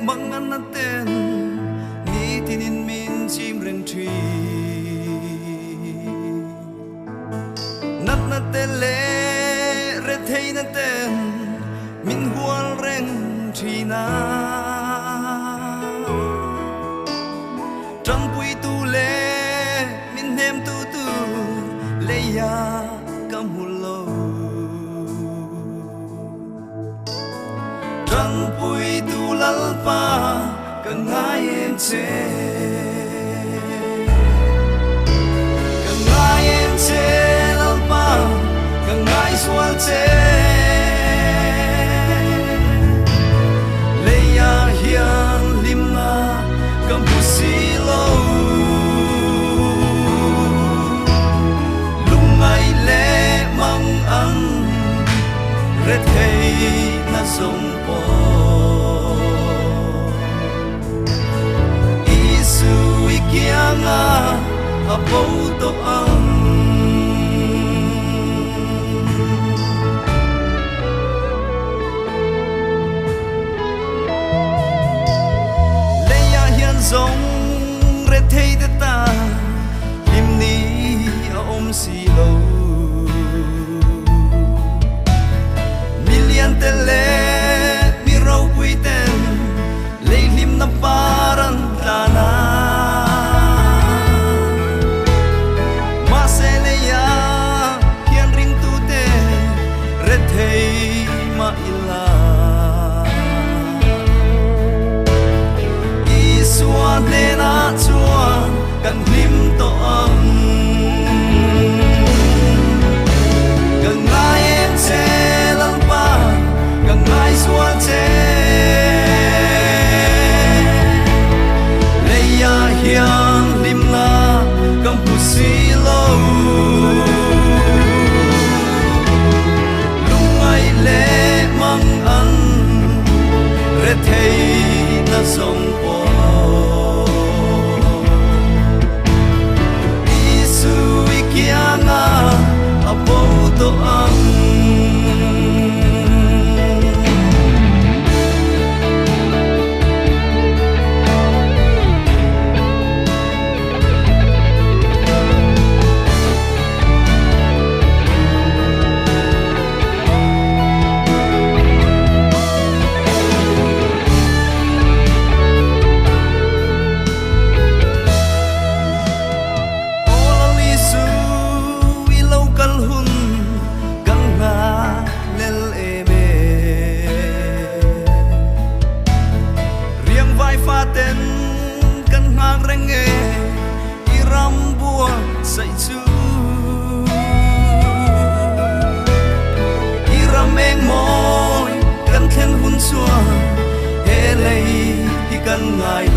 mang an na ten ni tinin min chim reng tri nat na te le re thei na ten min hual reng tri na trăng pui tu le min hem tu tu le ya cam hu lo trăng pui tu lal pa ka ngai em che ka ngai em che lal pa ka ngai sual che le ya hian lim na cam pu si lo lung ai le mang an red hey na sông po isu ikianga apo to ang leya hian zong red hey de ta lim ni a om si lo te le mi rau pui ten le lim na paran lana ma se le ya hian ring tu te re thei ma ila i suan ne na chuan kan lim to ang kan ngai em che ngai sual che le ya hian lim na kam pu si lo lung ai le mang an re thei na song po isu ikianga apo to ang say chu irameng moi kan khen hun chua he lei hi kan ngai